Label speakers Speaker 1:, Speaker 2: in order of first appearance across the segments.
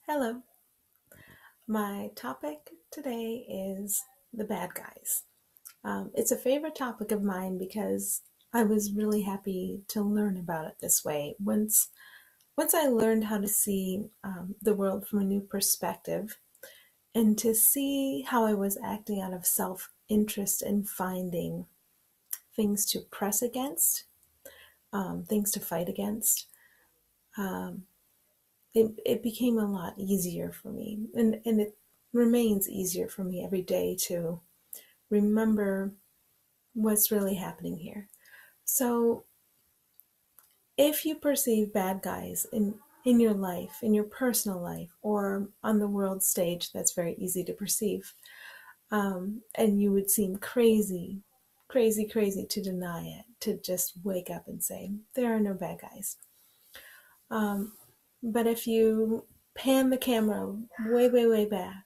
Speaker 1: Hello. My topic today is the bad guys. It's a favorite topic of mine because I was really happy to learn about it this way. Once I learned how to see the world from a new perspective and to see how I was acting out of self-interest and finding things to press against, things to fight against, um, it became a lot easier for me. And it remains easier for me every day to remember what's really happening here. So if you perceive bad guys in your life, in your personal life, or on the world stage, that's very easy to perceive. And you would seem crazy, crazy, crazy to deny it, to just wake up and say, there are no bad guys. Um, but if you pan the camera way, way, way back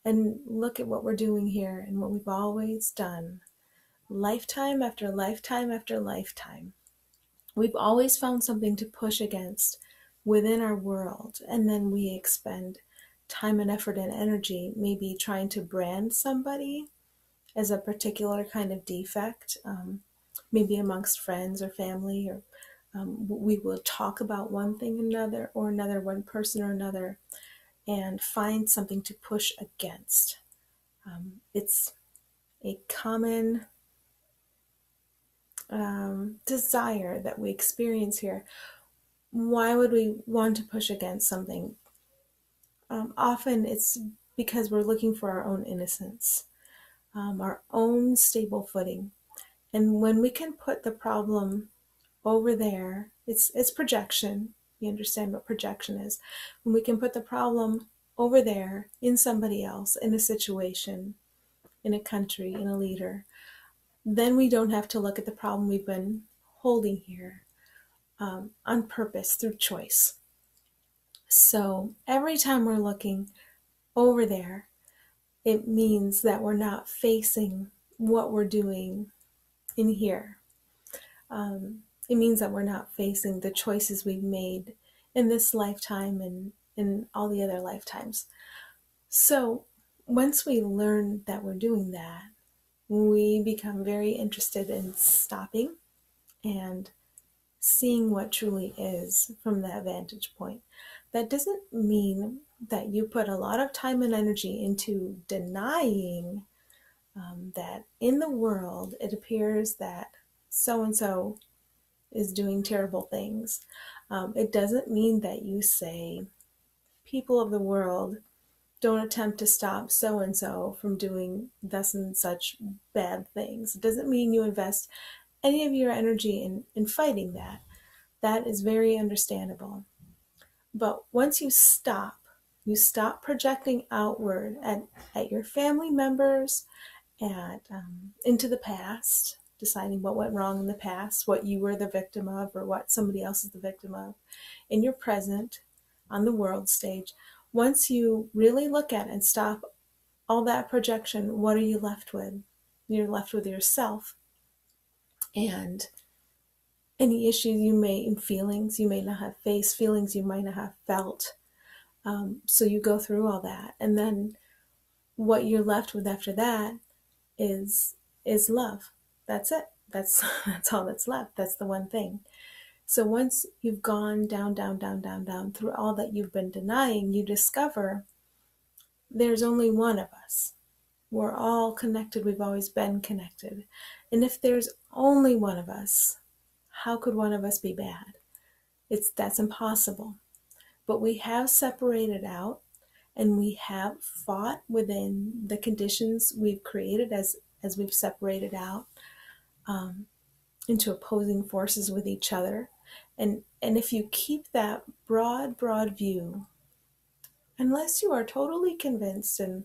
Speaker 1: and look at what we're doing here and what we've always done, lifetime after lifetime after lifetime, we've always found something to push against within our world, and then we expend time and effort and energy maybe trying to brand somebody as a particular kind of defect, maybe amongst friends or family, or we will talk about one thing or another, one person or another, and find something to push against. It's a common desire that we experience here. Why would we want to push against something? Often it's because we're looking for our own innocence, our own stable footing. And when we can put the problem over there, it's projection. You understand what projection is. When we can put the problem over there in somebody else, in a situation, in a country, in a leader, then we don't have to look at the problem we've been holding here on purpose through choice. So every time we're looking over there, it means that we're not facing what we're doing in here. It means that we're not facing the choices we've made in this lifetime and in all the other lifetimes. So once we learn that we're doing that, we become very interested in stopping and seeing what truly is from that vantage point. That doesn't mean that you put a lot of time and energy into denying that in the world it appears that so and so is doing terrible things. It doesn't mean that you say, people of the world, don't attempt to stop so and so from doing thus and such bad things. It doesn't mean you invest any of your energy in fighting that. That is very understandable. But once you stop projecting outward at your family members, into the past, deciding what went wrong in the past, what you were the victim of, or what somebody else is the victim of, in your present, on the world stage. Once you really look at it and stop all that projection, what are you left with? You're left with yourself and any issues you may, feelings you may not have faced, feelings you might not have felt. So you go through all that, and then what you're left with after that is love. That's it. That's all that's left. That's the one thing. So once you've gone down, down, down, down, down through all that you've been denying, you discover there's only one of us. We're all connected. We've always been connected. And if there's only one of us, how could one of us be bad? That's impossible. But we have separated out, and we have fought within the conditions we've created as we've separated out into opposing forces with each other. And if you keep that broad view, unless you are totally convinced and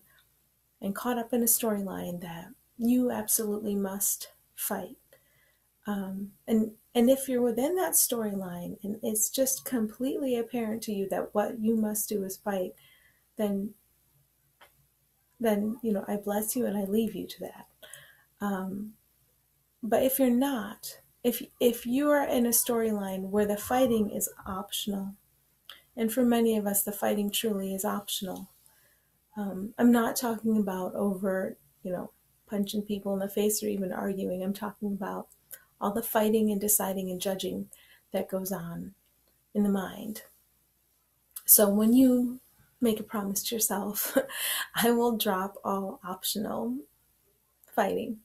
Speaker 1: caught up in a storyline that you absolutely must fight, and if you're within that storyline and it's just completely apparent to you that what you must do is fight, then I bless you and I leave you to that. But if you're not, if you are in a storyline where the fighting is optional And for many of us, the fighting truly is optional. I'm not talking about overt, punching people in the face or even arguing. I'm talking about all the fighting and deciding and judging that goes on in the mind. So when you make a promise to yourself, I will drop all optional fighting,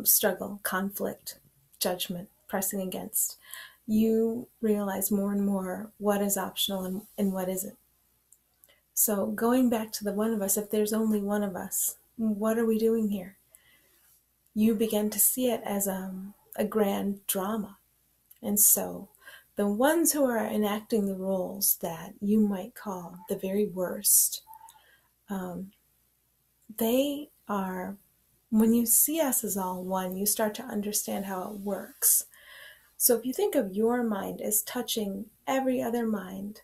Speaker 1: struggle, conflict, judgment, pressing against, you realize more and more what is optional and what isn't. So going back to the one of us, if there's only one of us, what are we doing here? You begin to see it as a grand drama. And so the ones who are enacting the roles that you might call the very worst, they are, when you see us as all one, you start to understand how it works. So if you think of your mind as touching every other mind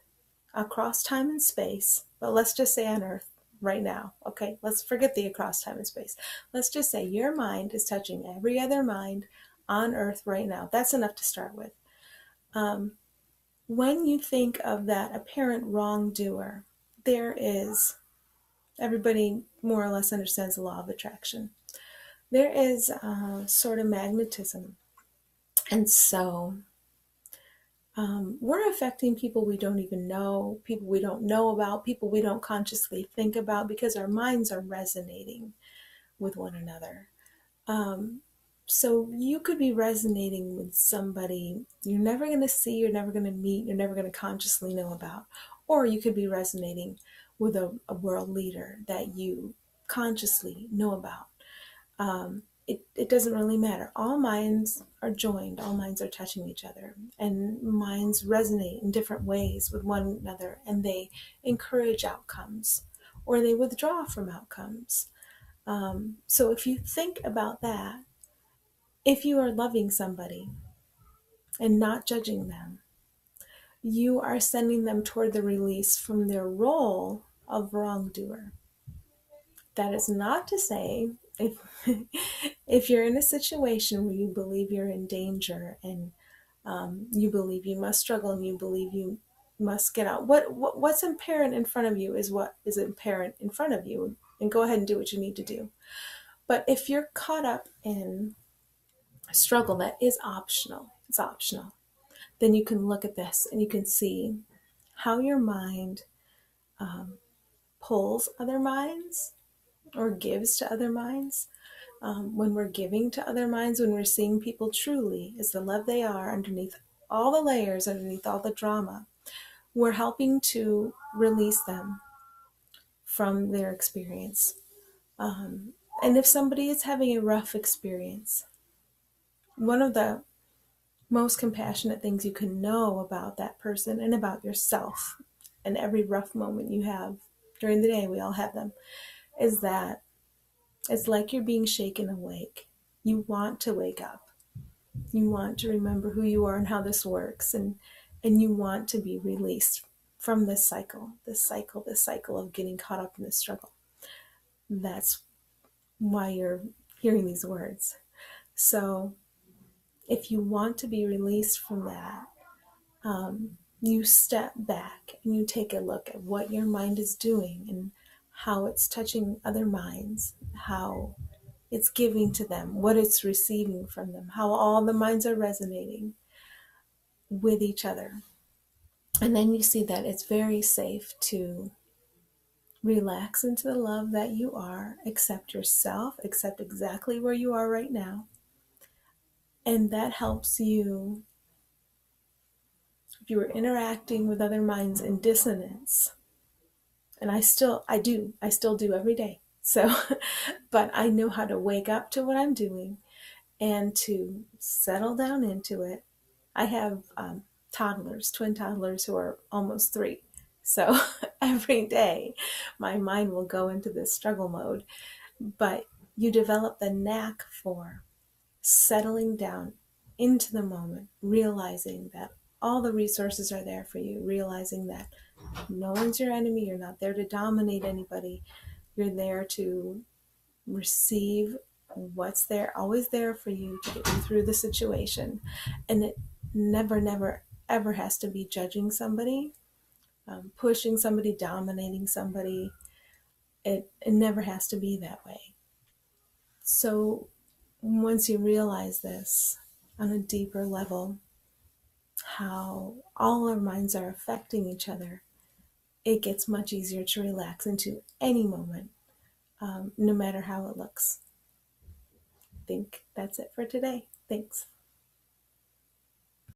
Speaker 1: across time and space, but let's just say on Earth right now, okay? Let's forget the across time and space. Let's just say your mind is touching every other mind on Earth right now. That's enough to start with. When you think of that apparent wrongdoer, there is, everybody more or less understands the law of attraction. There is a sort of magnetism. And so we're affecting people we don't even know, people we don't know about, people we don't consciously think about, because our minds are resonating with one another. So you could be resonating with somebody you're never going to see, you're never going to meet, you're never going to consciously know about. Or you could be resonating with a world leader that you consciously know about. It doesn't really matter. All minds are joined, all minds are touching each other, and minds resonate in different ways with one another, and they encourage outcomes or they withdraw from outcomes. So if you think about that, if you are loving somebody and not judging them, you are sending them toward the release from their role of wrongdoer. That is not to say, if you're in a situation where you believe you're in danger and you believe you must struggle and you believe you must get out, what's apparent in front of you is what is apparent in front of you, and go ahead and do what you need to do. But if you're caught up in a struggle that is optional, it's optional, then you can look at this and you can see how your mind pulls other minds or gives to other minds. When we're giving to other minds, when we're seeing people truly as the love they are underneath all the layers, underneath all the drama, we're helping to release them from their experience. And if somebody is having a rough experience, one of the most compassionate things you can know about that person and about yourself, and every rough moment you have during the day, we all have them, is that it's like you're being shaken awake. You want to wake up. You want to remember who you are and how this works, and you want to be released from this cycle of getting caught up in this struggle. That's why you're hearing these words. So if you want to be released from that, you step back and you take a look at what your mind is doing and how it's touching other minds, how it's giving to them, what it's receiving from them, how all the minds are resonating with each other. And then you see that it's very safe to relax into the love that you are, accept yourself, accept exactly where you are right now. And that helps you, if you were interacting with other minds in dissonance, and I still do every day. So, but I know how to wake up to what I'm doing and to settle down into it. I have twin toddlers who are almost 3. So every day my mind will go into this struggle mode. But you develop the knack for settling down into the moment, realizing that all the resources are there for you, realizing that no one's your enemy, you're not there to dominate anybody, you're there to receive what's there, always there for you to get you through the situation. And it never, ever has to be judging somebody. pushing somebody, dominating somebody. It never has to be that way. So once you realize this on a deeper level, how all our minds are affecting each other, it gets much easier to relax into any moment, no matter how it looks. I think that's it for today. Thanks.